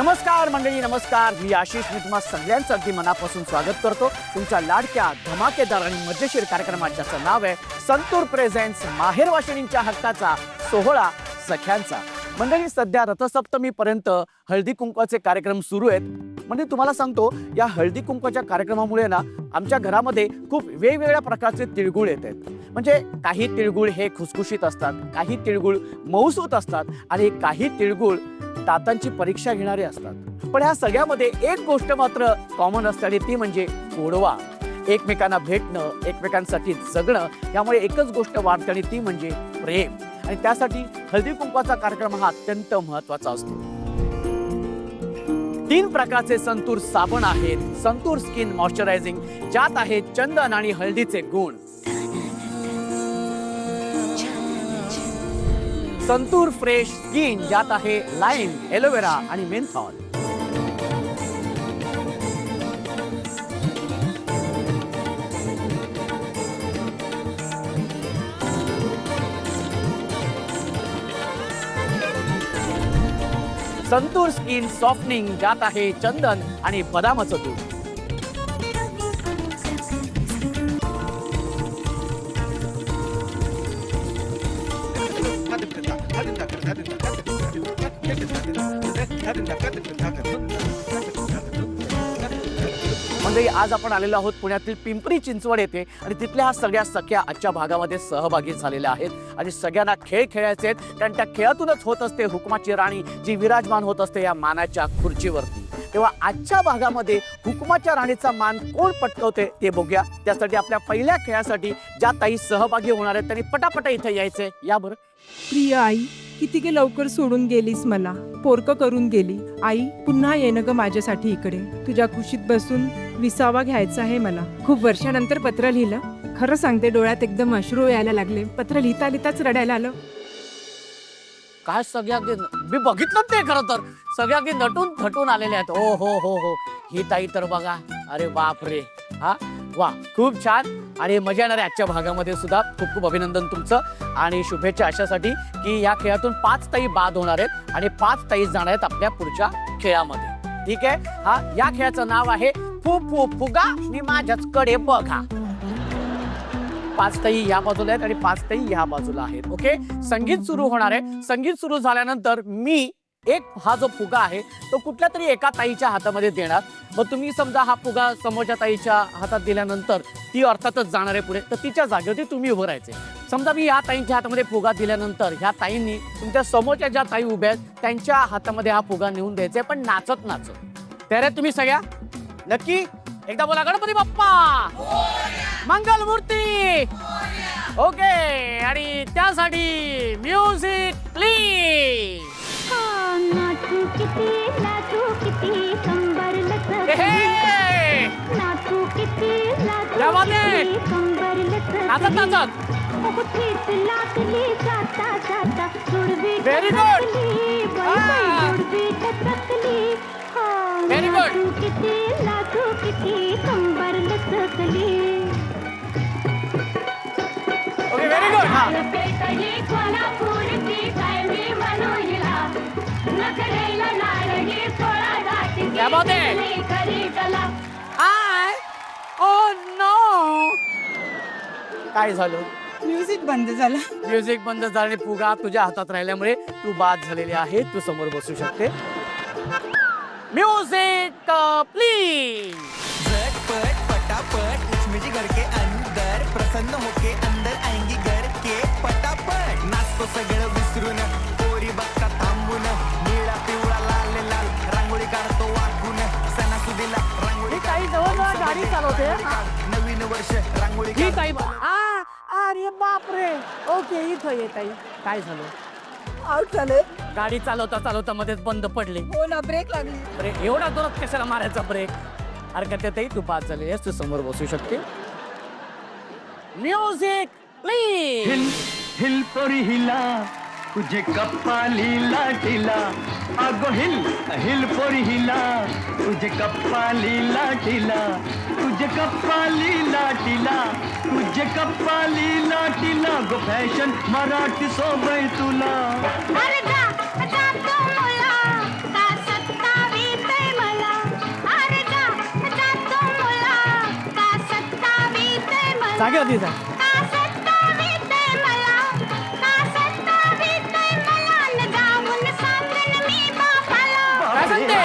नमस्कार मंडळी, नमस्कार. मी आशिष. मी तुम्हा सगळ्यांचं अगदी मनापासून स्वागत करतो तुमच्या लाडक्या धमाकेदार आणि मजेशीर कार्यक्रमात, ज्याचं नाव आहे संतूर प्रेझेंट्स माहेरवाशिणींच्या हक्काचा सोहळा सख्यांचा. मंडळी, सध्या रथसप्तमी पर्यंत हळदी कुंकवाचे कार्यक्रम सुरू आहेत. म्हणजे तुम्हाला सांगतो, या हळदी कुंकवाच्या कार्यक्रमामुळे ना आमच्या घरामध्ये खूप वेगवेगळ्या प्रकारचे तिळगुळ येतात. म्हणजे काही तिळगुळ हे खुसखुशीत असतात, काही तिळगुळ मऊसूत असतात आणि काही तिळगुळ दातांची परीक्षा घेणारे असतात. पण ह्या सगळ्यामध्ये एक गोष्ट मात्र कॉमन असते आणि ती म्हणजे गोडवा. एकमेकांना भेटणं, एकमेकांसाठी जगणं, यामुळे एकच गोष्ट वाढते आणि ती म्हणजे प्रेम. आणि त्यासाठी हळदी कुंकवाचा कार्यक्रम हा अत्यंत महत्वाचा असतो. 3 प्रकारचे संतूर साबण आहेत. संतूर स्किन मॉइश्चरायझिंग, ज्यात आहेत चंदन आणि हळदीचे गुण. संतूर फ्रेश स्किन, ज्यात आहे लाईम, एलोवेरा आणि मेंथॉल. संतूर स्किन सॉफ्टनिंग, ज्यात आहे चंदन आणि बदामाचं दूध. म्हणजे आज आपण आलेलो आहोत पुण्यातील पिंपरी चिंचवड येथे आणि तिथल्या ह्या सगळ्या सख्या आजच्या भागामध्ये सहभागी झालेल्या आहेत. आणि सगळ्यांना खेळ खेळायचे आहेत, कारण त्या खेळातूनच होत असते हुकुमाची राणी, जी विराजमान होत असते या मानाच्या खुर्चीवरती. तेव्हा आजच्या भागामध्ये हुकुमाच्या राणीचा मान कोण पटकवते ते बघूया. त्यासाठी आपल्या पहिल्या खेळासाठी ज्या ताई सहभागी होणार आहेत त्यांनी पटापटा इथे यायचंय. या बरं. प्रिय आई, किती गे लवकर सोडून गेलीस मला, पोरकं करून गेली. आई, पुन्हा येणं ग माझ्यासाठी इकडे. तुझ्या कुशीत बसून विसावा घ्यायचा आहे मला. खूप वर्षानंतर पत्र लिहिलं. खरं सांगते, डोळ्यात एकदम अश्रू यायला लागले. पत्र लिहिता लिहिताच रडायला आलं. काय सगळ्या मी बघितलं ते, खरं तर सगळ्या अगदी नटून थटून आलेले आहेत. ओ हो हो हो, ही ताई तर बघा. अरे बाप रे, हा वा, खूप छान. आणि मजा येणार आहे आजच्या भागामध्ये सुद्धा. खूप खूप अभिनंदन तुमचं आणि शुभेच्छा अशासाठी की या खेळातून 5 ताई बाद होणार आहेत आणि 5 ताई जाणार आहेत आपल्या पुढच्या खेळामध्ये. ठीक आहे. हा, या खेळाचं नाव आहे फू फू फुगा मी माझ्याचकडे बघा. 5 ताई या बाजूला आहेत आणि 5 ताई या बाजूला आहेत. ओके, संगीत सुरू होणार आहे. संगीत सुरू झाल्यानंतर मी हा जो फुगा आहे तो कुठल्या तरी एका ताईच्या हातामध्ये देणार. मग तुम्ही समजा हा फुगा समोरच्या ताईच्या हातात दिल्यानंतर ती अर्थातच जाणार आहे पुढे, तर तिच्या जागेवरती तुम्ही उभं राहायचे. समजा मी या ताईंच्या हातामध्ये फुगा दिल्यानंतर ह्या ताईंनी तुमच्या समोरच्या ज्या ताई उभ्या आहेत त्यांच्या हातामध्ये हा फुगा नेऊन द्यायचा, पण नाचत नाचत. तर तुम्ही सगळ्या नक्की एकदा बोला, गणपती बाप्पा मंगल मूर्ती. ओके, आणि त्यासाठी म्युझिक प्लीज. नाचू किती कंबर लचकली, नाचू किती कंबर लचकली, लाटली जाता जाता जुडवी टचकली, जुडवी टचकली. Very good. नाचू किती कंबर लचकली. Okay, very good. हा, क्या बात है? हाय, ओ नो. काय झालं? म्युझिक बंद झालं. म्युझिक बंद झालं आणि फुगा तुझ्या हातात राहिल्यामुळे तू बाद झालेली आहे. तू समोर बसू शकते. Music please. झटपट पटापट लक्ष्मी जी घर के अंदर, प्रसन्न होके अंदर आएंगी घर के पटापट. नाचतो सगळं विसरून, पोरी बघता थांबून, निळा पिवळा लाल लाल रांगोळी काढतो वाकून, सणासुदीला रांगोळी. ही ताई जवळ गाडी चालवते. नवीन वर्ष रांगोळी. ही ताई, अरे बापरे. ओके, इथं ये ताई. काय झालं? आउट झाले. गाडी चालवता चालवता मध्येच बंद पडले. हो ना, ब्रेक लागली. ब्रेक एवढा जोरात कशाला मारायचा ब्रेक? हरकत येते, तू बाद झालेली आहेस, तू समोर बसू शकते. Music please. हिल हिल पोरी हिला, तुझे कप्पाली लाटीला. अगो हिल हिल पोरी हिला, तुझे कप्पाली लाटीला. तुझे कप्पाली लाटीला, तुझे कप्पाली लाटीला. गो फॅशन मराठी सोबय तुला. अरे जा तो मुला, का सत्तावी जागे आधी जा. का सत्तावीतय मला, का सत्तावीतय मला, न जाऊन सांगेन मी बापाला. काय सांगते?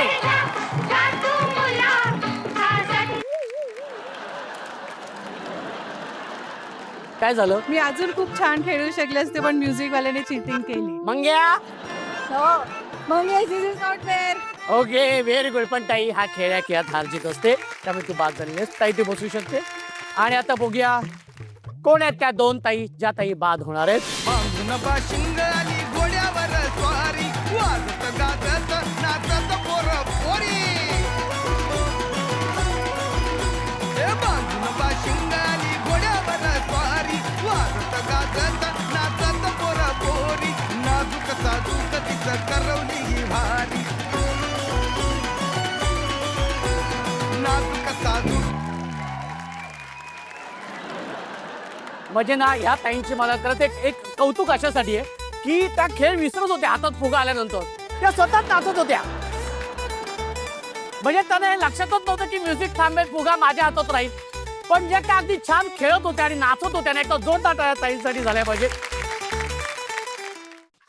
जा तू मुला, का सत्ता- काय झालं मी अजून खूप छान खेळू शकले असते पण म्युझिक वाल्याने चिटिंग केली. मंग्या? मग is not fair. Okay very good. पण ताई हा खेळ खेळात हार जीत असते त्यामुळे तू बाद झालेली आहेस. ताई ती बसू शकते. आणि आता बघूया कोण आहेत त्या दोन ताई ज्या ताई बाद होणार आहेत. बांधून बाशिंग आली घोड्यावर स्वारी वाजत गाजत नाचत पोर पोरी हे बांधून बाशिंग आली घोड्यावर स्वारी वाजत गाजत नाचत पोर पोरी नाजूक साजूक तिचं करवली ही भारी नाजूक साजूक म्हणजे ना ह्या ताईंची मला खरंच एक कौतुक अशासाठी आहे की त्या खेळ विसरत होत्या हातात फुगा आल्यानंतर. त्या स्वतः नाचत होत्या. म्हणजे त्यांना हे लक्षातच नव्हतं की म्युझिक थांबेल फुगा माझ्या हातात राहील. पण ज्या त्या अगदी छान खेळत होत्या आणि नाचत होत्या ना एकदा जोरदार टाळ्या ताईंसाठी झाल्या पाहिजे.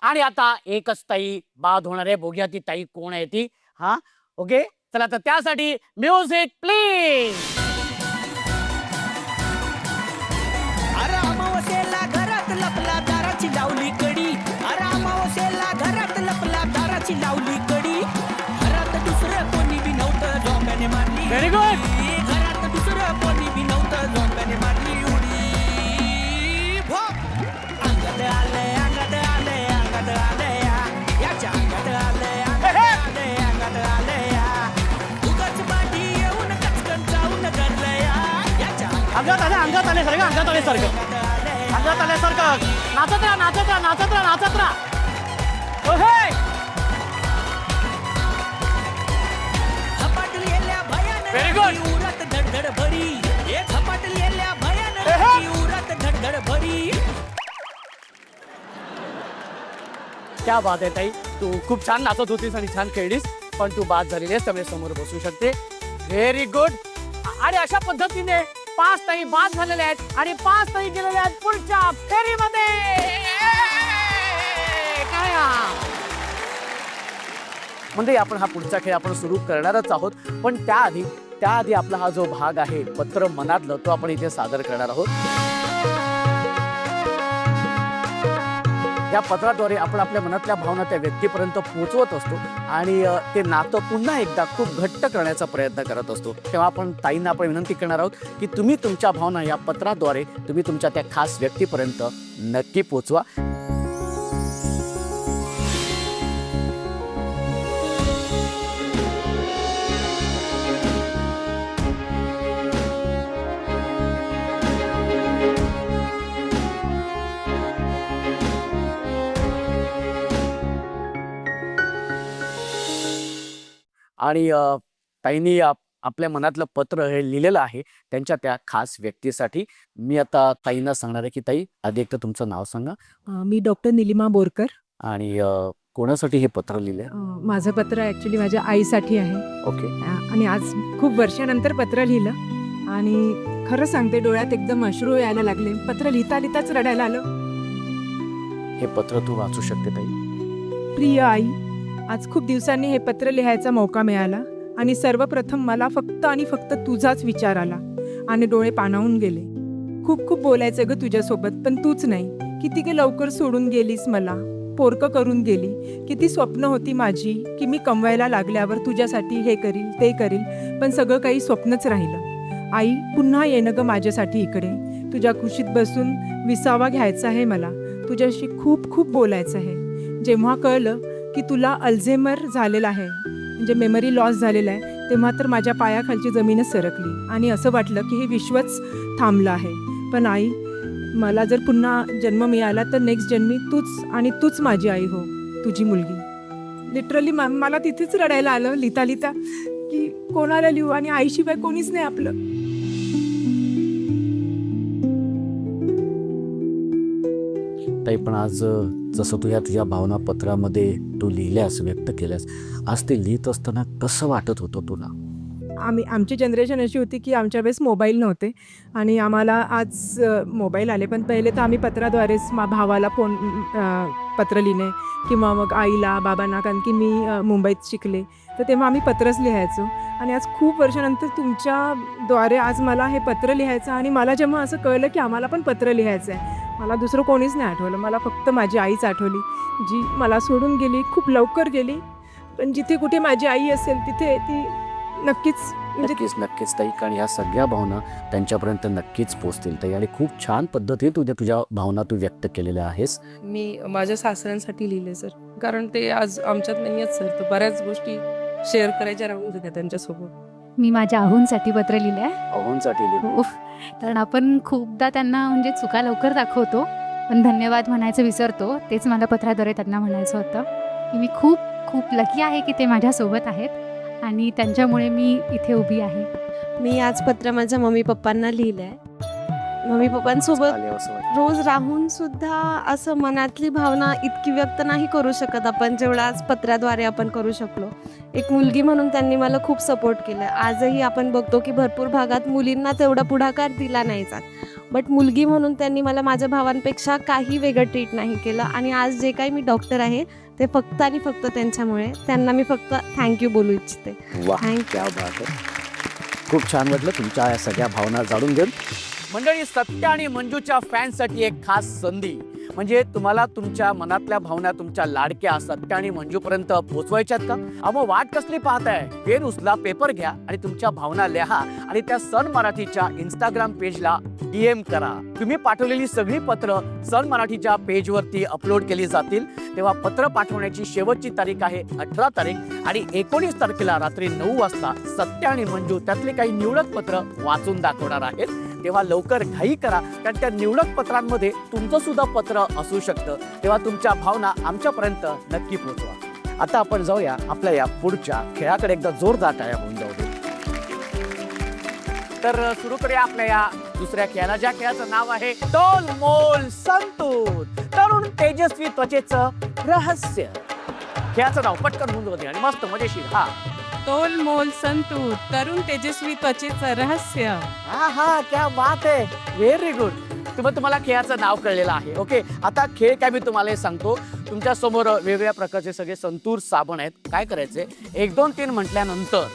आणि आता एकच ताई बाद होणार आहे. बघूया ती ताई कोण आहे ती. हा ओके चला तर त्यासाठी म्युझिक प्लीज. अरे अमावस्येला घरात लपला दाराची लावली कडी अरे अमावस्येला घरात लपला दाराची लावली कडी घरात दुसरं कोणी बी नव्हतं झोंब्याने मारली व्हेरी गुड. घरात दुसरं कोणी बी नव्हतं झोंब्याने मारली उडी भो अंगात आलंय अंगात आलंय अंगात आलंय याच्या अंगात आलंय अंगात आलंय अंगात आलंय उगाच पाठी येऊन कचकन जाऊन धरलंय याच्या अंगात आले अंगात आले सारखं अंगात आल्यासारखं अंगात आल्यासारखं नाचत राहा नाचत राहा नाचत राहा नाचत राहा. ओहे झपाटलेल्या Very good. भयानं उरात धडधड भरी ए झपाटलेल्या भयानं उरात धडधड भरी. क्या बात आहे ताई. तू खूप छान नाचत होतीस आणि छान खेळलीस पण तू बाद झालेली आहेस त्यामुळे समोर बसू शकते. Very good. आणि अशा पद्धतीने 5 ताई बाद झालेल्या आहेत आणि 5 ताई गेलेल्या आहेत पुढच्या फेरीमध्ये. काय हा? म्हणजे आपण हा पुढचा खेळ आपण सुरू करणारच आहोत पण त्याआधी आपला हा जो भाग आहे पत्र मनातलं तो आपण इथे सादर करणार आहोत. या पत्राद्वारे आपण आपल्या मनातल्या भावना त्या व्यक्तीपर्यंत पोहोचवत असतो आणि ते नातं पुन्हा एकदा खूप घट्ट करण्याचा प्रयत्न करत असतो. तेव्हा आपण ताईंना आपण विनंती करणार आहोत की तुम्ही तुमच्या भावना या पत्राद्वारे तुम्ही तुमच्या त्या खास व्यक्तीपर्यंत नक्की पोहोचवा. आणि ताईंनी आपल्या मनातलं पत्र हे लिहिलेलं आहे त्यांच्या त्या खास व्यक्तीसाठी. मी आता ताईंना सांगणार आहे की ताई आधी एक तर तुमचं नाव सांगा मी डॉक्टर निलिमा बोरकर. आणि कोणासाठी हे पत्र लिहिलंय. माझं पत्र ॲक्च्युली माझ्या आईसाठी आहे. ओके आणि आज खूप वर्षानंतर पत्र लिहिलं आणि खरं सांगते डोळ्यात एकदम अश्रू यायला लागले. पत्र लिहिता लिहिताच रडायला आलं. हे पत्र तू वाचू शकते ताई. प्रिय आई, आज खूप दिवसांनी हे पत्र लिहायचा मौका मिळाला आणि सर्वप्रथम मला फक्त आणि फक्त तुझाच विचार आला आणि डोळे पाणावून गेले. खूप खूप बोलायचं ग तुझ्यासोबत पण तूच नाही. किती गे लवकर सोडून गेलीस मला, पोरकं करून गेली. किती स्वप्न होती माझी की मी कमवायला लागल्यावर तुझ्यासाठी हे करील ते करील पण सगळं काही स्वप्नच राहिलं. आई पुन्हा येणं ग माझ्यासाठी इकडे. तुझ्या कुशीत बसून विसावा घ्यायचा आहे मला. तुझ्याशी खूप खूप बोलायचं आहे. जेव्हा कळलं की तुला अल्झेमर झालेला आहे म्हणजे मेमरी लॉस झालेला आहे तेव्हा तर माझ्या पायाखालची जमीनच सरकली आणि असं वाटलं की हे विश्वच थांबलं आहे. पण आई मला जर पुन्हा जन्म मिळाला तर नेक्स्ट जन्मी तूच आणि तूच माझी आई हो, तुझी मुलगी. लिटरली मला तिथेच रडायला आलं लिहिता लिहिता की कोणाला लिहू आणि आईशिवाय कोणीच नाही आपलं. ताई पण आज जसं तू या तुझ्या भावना पत्रामध्ये तू लिहिल्यास व्यक्त केल्यास आज ते लिहित असताना कसं वाटत होतं तुला. आमची जनरेशन अशी होती की आमच्या वेळेस मोबाईल नव्हते आणि आम्हाला आज मोबाईल आले, पण पहिले तर आम्ही पत्राद्वारेच भावाला पत्र लिहिणे किंवा मग आईला, बाबांना, कारण की मी मुंबईत शिकले, तर तेव्हा आम्ही पत्रच लिहायचो. आणि आज खूप वर्षानंतर तुमच्याद्वारे आज मला हे पत्र लिहायचं आणि मला जेव्हा असं कळलं की आम्हाला पण पत्र लिहायचं आहे, मला दुसरं कोणीच नाही आठवलं. मला फक्त माझी आईच आठवली, जी मला सोडून गेली, खूप लवकर गेली. पण जिथे कुठे माझी आई असेल तिथे ती नक्कीच म्हणजे नक्कीच ताई, कारण या सगळ्या भावना त्यांच्यापर्यंत नक्कीच पोहोचतील ताई. आणि खूप छान पद्धतीने तुझ्या भावना तू व्यक्त केलेल्या आहेस. मी माझ्या सासऱ्यांसाठी लिहिले सर, कारण ते आज आमच्यात नाही आहेत सर, तर बऱ्याच गोष्टी शेअर करायच्या राहून गेल्या त्यांच्यासोबत. मी माझ्या आहोंसाठी पत्र लिहिलं आहे. अहोंसाठी लिहिलं. कारण आपण खूपदा त्यांना म्हणजे चुका लवकर दाखवतो, पण धन्यवाद म्हणायचं विसरतो. तेच मला पत्राद्वारे त्यांना म्हणायचं होतं की मी खूप खूप लकी आहे की ते माझ्यासोबत आहेत आणि त्यांच्यामुळे मी इथे उभी आहे. मी आज पत्र माझ्या मम्मी पप्पांना लिहिलं आहे. मम्मी पप्पांसोबत आले असं वाटतं. रोज राहून सुद्धा असं मनातली भावना इतकी व्यक्त नाही करू शकत आपण, जेवढं आज पत्राद्वारे आपण करू शकलो. एक मुलगी म्हणून त्यांनी मला खूप सपोर्ट केलं. आजही आपण बघतो की भरपूर भागात मुलींना तेवढा पुढाकार दिला नाही जात, बट मुलगी म्हणून त्यांनी मला माझ्या भावांपेक्षा काही वेगळं ट्रीट नाही केलं. आणि आज जे काही मी डॉक्टर आहे ते फक्त आणि फक्त त्यांच्यामुळे. त्यांना मी फक्त थँक्यू बोलू इच्छिते. वाह, Thank you. क्या बात आहे. खूप छान वाटलं तुमच्या या सगळ्या भावना जाणून घेऊन. मंडळी, सत्य आणि मंजूच्या फॅन्ससाठी एक खास संधी, म्हणजे तुम्हाला तुमच्या मनातल्या भावना तुमच्या लाडक्या सत्य आणि मंजूपर्यंत पोहोचवायच्यात का? मग वाट कसली पाहताय? पेन उचला, पेपर घ्या आणि तुमच्या भावना लिहा आणि त्या सन मराठीच्या इंस्टाग्राम पेजला DM करा. तुम्ही पाठवलेली सगळी पत्र सन मराठीच्या पेजवरती अपलोड केली जातील. तेव्हा पत्र पाठवण्याची शेवटची तारीख आहे 18 तारीख आणि 19 तारखेला रात्री 9 वाजता सत्य आणि मंजू त्यातले काही निवडक पत्र वाचून दाखवणार आहेत. तेव्हा लवकर घाई करा, कारण त्या निवडक पत्रांमध्ये तुमचं सुद्धा पत्र असू शकतं. तेव्हा तुमच्या भावना आमच्यापर्यंत नक्की पोहोचवा. आता आपण जाऊया आपल्या या पुढच्या खेळाकडे. एकदा जोरदार टाळ्या होऊन जाऊ दे. तर सुरू करूया आपल्या या दुसऱ्या खेळाला, ज्या खेळाचं नाव आहे तोल मोल संतूर, तरुण तेजस्वी त्वचेचं रहस्य. खेळाचं नाव पटकन होऊन जाऊ दे आणि मस्त मजेशीर. हा, तोलमोल संतूर, तरुण तेजस्वी त्वचेचं रहस्य. हा हा, क्या बात आहे, व्हेरी गुड. तुम्हाला खेळाचं नाव कळलेलं आहे. ओके, आता खेळ काय मी तुम्हाला हे सांगतो. तुमच्या समोर वेगवेगळ्या प्रकारचे सगळे संतूर साबण आहेत. काय करायचंय, 1 2 3 म्हटल्यानंतर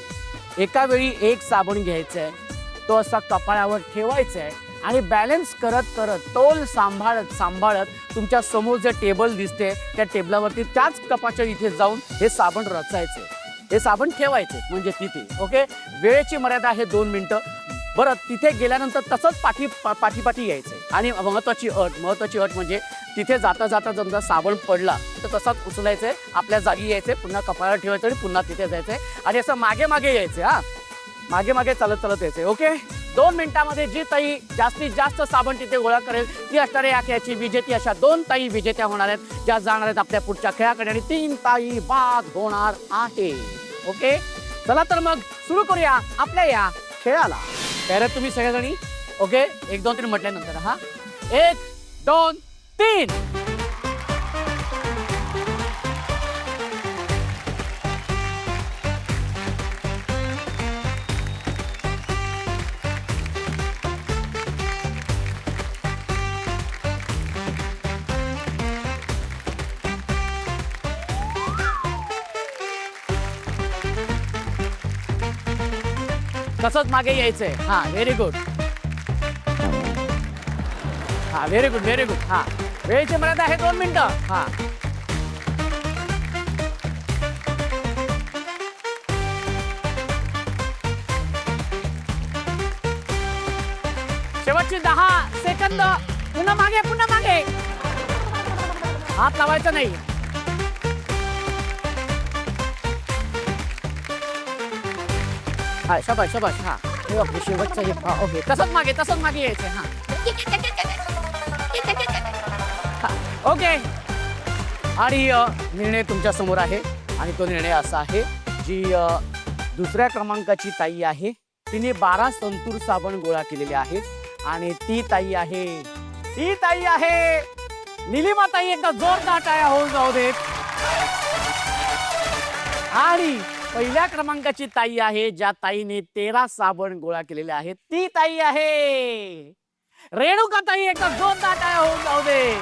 एका वेळी एक साबण घ्यायचा आहे, तो असा कपाळावर ठेवायचा आहे आणि बॅलन्स करत करत तोल सांभाळत तुमच्या समोर जे टेबल दिसते त्या टेबलावरती त्याच कपाच्या इथे जाऊन हे साबण रचायचे, हे साबण ठेवायचे म्हणजे तिथे. ओके, वेळेची मर्यादा आहे 2 मिनिटं. बरं, तिथे गेल्यानंतर तसंच पाठी यायचंय. आणि महत्वाची अट म्हणजे तिथे जाता जाता समजा साबण पडला तर तसाच उचलायचंय, आपल्या जागी यायचंय, पुन्हा कपाळावर ठेवायचं आणि पुन्हा तिथे जायचंय आणि असं मागे यायचंय. हा, मागे चालत यायचंय. ओके, 2 मिनिटांमध्ये जी ताई जास्तीत जास्त साबण तिथे गोळा करेल ती असणारे या खेळाची विजेती. अशा 2 ताई विजेत्या होणार आहेत, ज्या जाणार आहेत आपल्या पुढच्या खेळाकडे आणि 3 ताई बाद होणार आहे. ओके, चला तर मग सुरू करूया आपल्या या खेळाला. तयार तुम्ही सगळ्याजणी? ओके, 1 2 3 म्हटल्यानंतर हा 1 2 3. तसंच मागे यायचंय. हा, व्हेरी गुड. हा, व्हेरी गुड. हा, वेळेची मर्यादा आहे 2 मिनिटं. हा, शेवटची 10 सेकंद. पुन्हा मागे. हात लावायचा नाही. हा, शाबाश. हा, शेवटचा एक. हा, ओके, तसंच मागे यायचंय. हा, ओके. आणि निर्णय तुमच्या समोर आहे आणि तो निर्णय असा आहे, जी दुसऱ्या क्रमांकाची ताई आहे तिने 12 संतूर साबण गोळा केलेले आहेत आणि ती ताई आहे निलिमा ताई. एकदा जोरदार टाळ्या होऊन जाऊ देत. आणि पहिल्या क्रमांकाची ताई आहे ज्या ताईने 13 साबण गोळा केलेले आहेत ती ताई आहे रेणुका ताई. एकदा जोरदार टाळ्या होऊन जाऊ दे.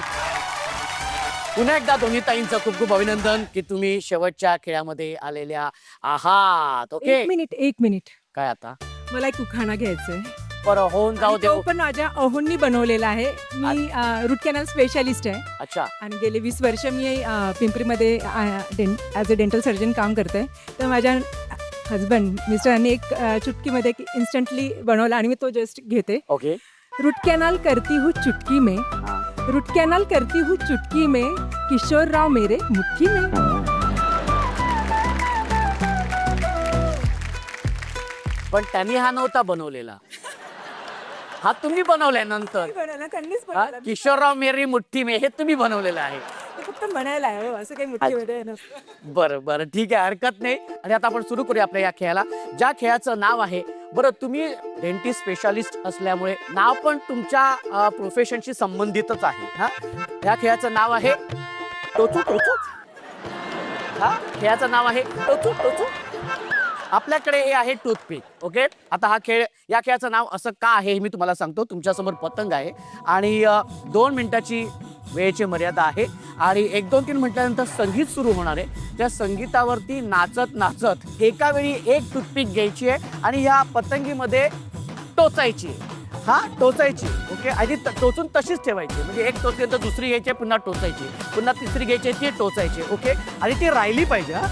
पुन्हा एकदा दोन्ही ताईंचं खूप खूप अभिनंदन की तुम्ही शेवटच्या खेळामध्ये आलेल्या आहात. ओके, एक मिनिट काय आता मला एक उखाणा घ्यायचंय. बरं होऊन जाऊ आणि दे. तो पण माझ्या अहोंनी बनवलेला आहे. मी रूट कॅनल स्पेशालिस्ट आहे अच्छा, आणि गेले 20 वर्ष मी पिंपरीमध्ये ॲज अ डेंटल सर्जन काम करते. तर माझ्या हजबंड मिस्टरांनी एक चुटकीमध्ये इन्स्टंटली बनवला आणि मी तो जस्ट घेते. ओके. रूट कॅनल करती हूँ चुटकी में, रूट कॅनल करती हूँ चुटकी में, किशोर राव मेरे मुट्ठी में. पण त्यांनी हा नव्हता बनवलेला, हा तुम्ही बनवलाय नंतर. त्यांनीच हा, किशोरराव मेरी मुठ्ठी में हे तुम्ही बनवलेलं आहे. फक्त म्हणायला आहे हो, असं काही मुठ्ठीमध्ये नसतं. बरं बरं ठीक आहे, हरकत नाही. आणि आता आपण सुरू करूया आपल्या या खेळाला, ज्या खेळाचं नाव आहे. बरं, तुम्ही डेंटिस्ट स्पेशालिस्ट असल्यामुळे नाव पण तुमच्या प्रोफेशनशी संबंधितच आहे. हा, या खेळाचं नाव आहे टोचू टोचू. हा, खेळाचं नाव आहे टोचू टोचू. आपल्याकडे हे आहे टूथपिक. ओके, आता हा खेळ, या खेळाचं नाव असं का आहे हे मी तुम्हाला सांगतो. तुमच्यासमोर पतंग आहे आणि 2 मिनिटाची वेळेची मर्यादा आहे आणि 1, 2, 3 म्हटल्यानंतर संगीत सुरू होणार आहे. त्या संगीतावरती नाचत नाचत एका वेळी एक टूथपिक घ्यायची आहे आणि ह्या पतंगीमध्ये टोचायची. हा, टोचायची. ओके, आधी टोचून तशीच ठेवायची. म्हणजे एक टोचली तर दुसरी घ्यायची, पुन्हा टोचायची, पुन्हा तिसरी घ्यायची, ती टोचायची. ओके, आणि ती राहिली पाहिजे. हा,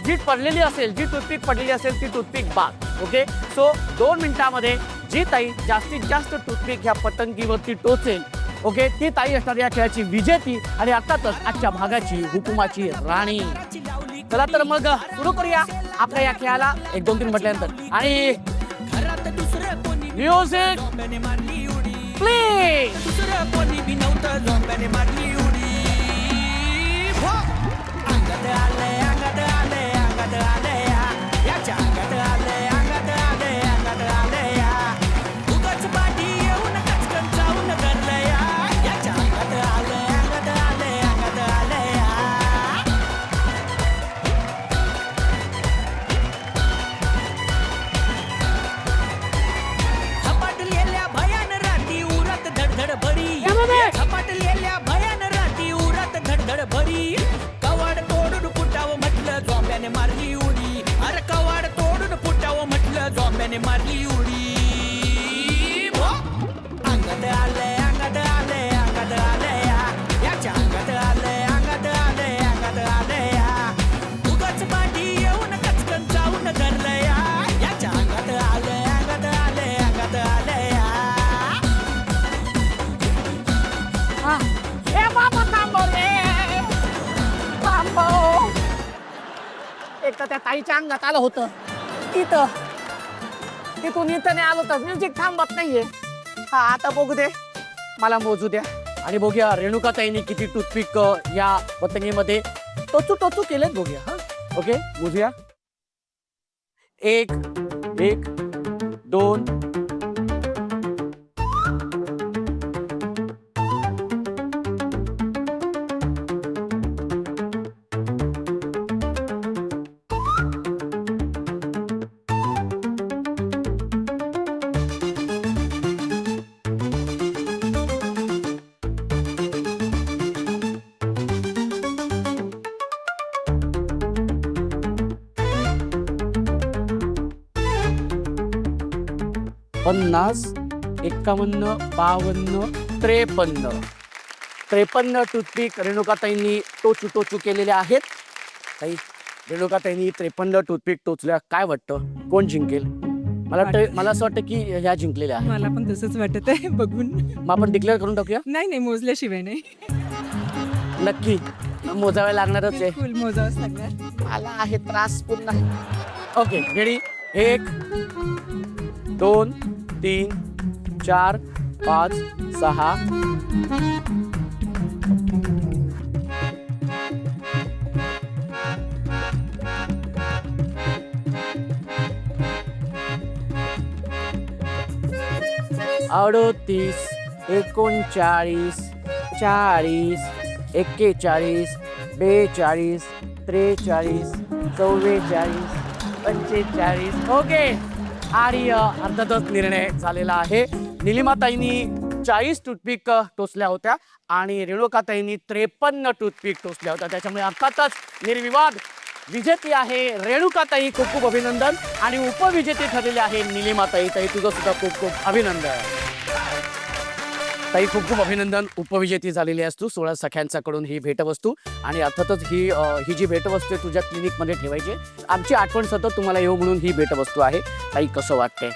जी पडलेली असेल, जी टूथपिक पडलेली असेल ती टूथपिक बाद. ओके, सो 2 मिनिटामध्ये जी ताई जास्तीत जास्त टूथपिक ह्या पतंगीवरती टोचेल, ओके, ती ताई असणार या खेळाची विजेती आणि अर्थातच आजच्या भागाची हुकुमाची राणी. चला तर मग सुरू करूया आपल्या या खेळाला 1, 2, 3 म्हटल्यानंतर. आणि घरात दुसरं कोणी म्युझिक झोंब्याने मारली उडी, प्लीज. दुसरं कोणी बी नव्हतं झोंब्याने मारली उडी. हो! अंगात आले, अंगात आले, अंगात आले या. याच्या अंगात आले, अंगात आले, अंगात आले या. उगाच पाठी येऊन कचकन चावून धरलं या. याच्या अंगात आले, अंगात आले, अंगात आले या. झपाटलेल्या भयान राती उरात धडधड भरी. झपाटलेल्या भयान राती उरात धडधड भरी. कवाड तोडून फुटावं म्हटलं झोंब्याने मारली उडी. अरे कवाड तोडून फुटावं म्हटलं झोंब्याने मारली उडी. भो! अंगात आले, अंगात आले, अंगात आले या. याच्या अंगात आले, अंगात आले, अंगात आले या. उगाच पाठी येऊन कचकन चावून धरलं या. याच्या अंगात आले, अंगात आले, अंगात आले या. ए बाबा थांबव रे, थांबव. एक तर त्या ताईच्या अंगात आलं होतं तिथं, तिथून इथं नाही आलं तर म्युझिक थांबत नाहीये. हा, आता बघू दे, मला मोजू द्या आणि बघूया रेणुका ताईने किती टूथपिक या पतंगीमध्ये टोचू टोचू केलेत. बघूया. हा, ओके, मोजूया. 1, 1, 2, पन्नास, 51, 52, 53 टूथपिक रेणुकाताईंनी टोचू केलेल्या आहेत. ताई, रेणुकाताईंनी 53 टूथपिक टोचल्या. काय वाटतं कोण जिंकेल? मला असं वाटतं की ह्या जिंकलेल्या आहेत. मला पण तसंच वाटत आहे बघून. मग आपण डिक्लेअर करून टाकूया. नाही, मोजल्याशिवाय नाही. नक्की मोजावे लागणारच आहे. बिलकुल मोजावंच लागणार. मला आहे त्रास पुन्हा. Okay, ready. 1, 2, 3, 4, 5, 6. अडोतीस, 39, 40, 41, 42, 43, 44 45 ओके. आणि अर्थातच निर्णय झालेला आहे. निलिमाताईंनी 40 टूथपिक टोचल्या होत्या आणि रेणुकाताईंनी 53 टूथपिक टोचल्या होत्या. त्याच्यामुळे अर्थातच निर्विवाद विजेती आहे रेणुकाताई. खूप खूप अभिनंदन. आणि उपविजेती ठरलेली आहे निलिमाताई. ताई तुझं सुद्धा खूप खूप अभिनंदन. ताई खूप खूप अभिनंदन. उपविजेती झालेली आहेस तू 16 सख्यांच्याकडून ही भेटवस्तू. आणि अर्थातच ही जी भेटवस्तू आहे तुझ्या क्लिनिकमध्ये ठेवायची. आमची आठवण सतत तुम्हाला येऊ म्हणून ही भेटवस्तू आहे. ताई कसं वाटतंय?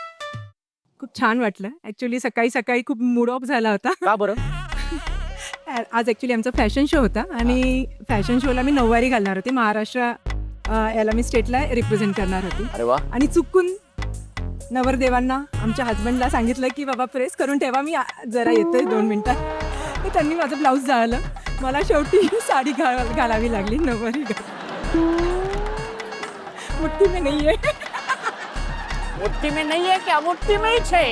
खूप छान वाटलं. ॲक्च्युली सकाळी सकाळी खूप मूड ऑफ झाला होता. का बरं? आज ॲक्च्युली आमचा फॅशन शो होता आणि फॅशन शोला मी नऊवारी घालणार होते. महाराष्ट्र याला मी स्टेटला रिप्रेझेंट करणार होती. अरे वा. आणि चुकून नवरदेवांना आमच्या हजबंडला सांगितलं की बाबा प्रेस करून ठेवा, मी जरा येतोय 2 मिनिटात. तर त्यांनी माझं ब्लाऊज जाळलं. मला शेवटी साडी घालावी लागली नऊवारी. मुट्ठी में नाही आहे. मुट्ठी में नहीं है क्या? मुट्ठी में ही छे.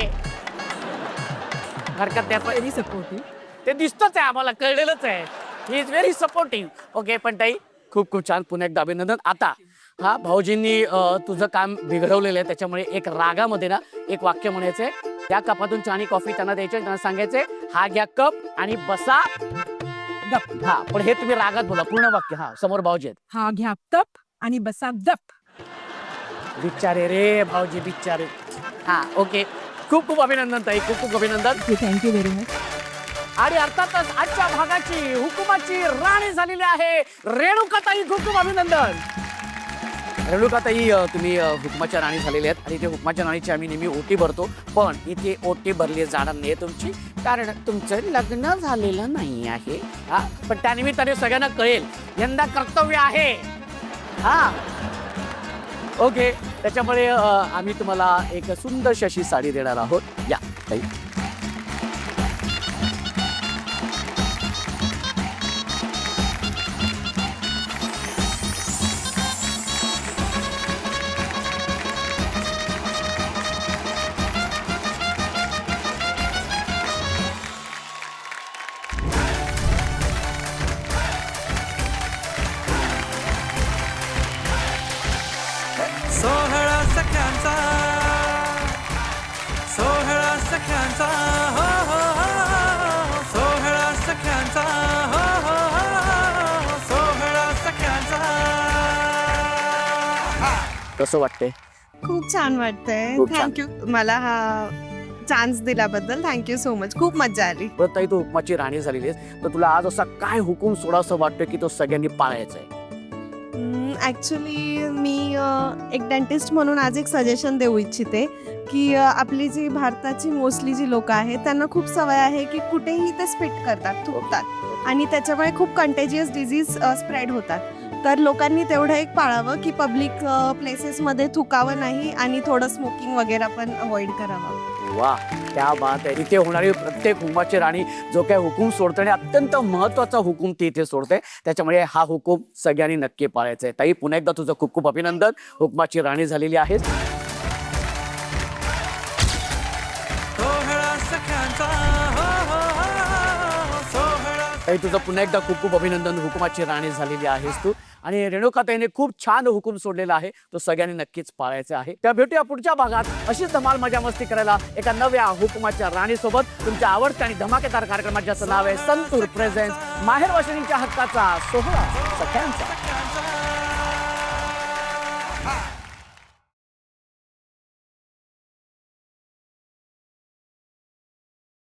हरकत नाही. Very supportive. ते दिसतच आहे आम्हाला, कळलेलंच आहे. He is very supportive. Okay. पण ताई खूप खूप छान. पुन्हा एकदा अभिनंदन. आता हा भाऊजींनी तुझं काम बिघडवलेलं आहे त्याच्यामुळे एक रागामध्ये ना एक वाक्य म्हणायचंय. त्या कपातून चहा आणि कॉफी त्यांना द्यायचे. त्यांना सांगायचे हा घ्या कप आणि बसा गप. हा पण हे तुम्ही रागात बोला पूर्ण वाक्य. हा समोर भाऊजी आहेत. हा घ्या तप आणि बसा गप. बिचारे रे भाऊजी बिचारे. हा ओके. खूप खूप अभिनंदन ताई. खूप खूप अभिनंदन. Thank you very much. आणि अर्थातच आजच्या भागाची हुकुमाची राणी झालेली आहे रेणुकाताई. खूप खूप अभिनंदन. रेणुकाताई तुम्ही हुकुमाच्या राणी झालेल्या आहेत आणि ते हुकुमाच्या राणीची आम्ही नेहमी ओटी भरतो. पण इथे ओटी भरली जाणार नाही तुमची, कारण तुमचं लग्न झालेलं नाही आहे. हा पण त्यानिमित्ताने सगळ्यांना कळेल यंदा कर्तव्य आहे. हा ओके. त्याच्यामुळे आम्ही तुम्हाला एक सुंदरशी अशी साडी देणार आहोत. या ताई. सोहळा सख्यांचा, सोहळा सख्यांचा, हो हो हो. सोहळा सख्यांचा, हो हो हो. सोहळा सख्यांचा. कसं वाटतंय? खूप छान वाटतंय. खूप छान. थँक्यू मला हा चान्स दिल्याबद्दल. Thank you so much. खूप मजा आली. परत ताई तू हुकुमाची राणी झालेली आहेस तर तुला आज असा काय हुकूम सोडावं वाटतं की तो सगळ्यांनी पाळायचा आहे? ॲक्च्युली मी एक डेंटिस्ट म्हणून आज एक सजेशन देऊ इच्छिते की आपली जी भारताची मोस्टली जी लोकं आहेत त्यांना खूप सवय आहे की कुठेही ते स्पिट करतात, थुंकतात आणि त्याच्यामुळे खूप कंटेजियस डिझीज स्प्रेड होतात. तर लोकांनी तेवढं एक पाळावं की पब्लिक प्लेसेसमध्ये थुकावं नाही आणि थोडं स्मोकिंग वगैरे पण अवॉइड करावं. वा त्या बात आहे. इथे होणारी प्रत्येक हुकुमाची राणी जो काय हुकूम सोडते आणि अत्यंत महत्वाचा हुकूम ती इथे सोडते. त्याच्यामुळे हा हुकूम सगळ्यांनी नक्की पाळायचा आहे. ताई पुन्हा एकदा तुझं खूप खूप अभिनंदन. हुकुमाची राणी झालेली आहेस. सोहळा सख्यांचा, हो हो हो. सोहळा. ताई तुझं पुन्हा एकदा खूप खूप अभिनंदन. हुकुमाची राणी झालेली आहेस तू. आणि रेणुकाताईने खूप छान हुकूम सोडलेला आहे तो सगळ्यांनी नक्कीच पाळायचा आहे. त्या भेटूया पुढच्या भागात अशीच धमाल मजा मस्ती करायला एका नव्या हुकुमाच्या राणीसोबत. तुमच्या आवडत्या आणि धमाकेदार कार्यक्रमात ज्याचं नाव आहे संतूर प्रेझेंट्स माहेर वाशिनीच्या हक्काचा सोहळा सख्यांचा.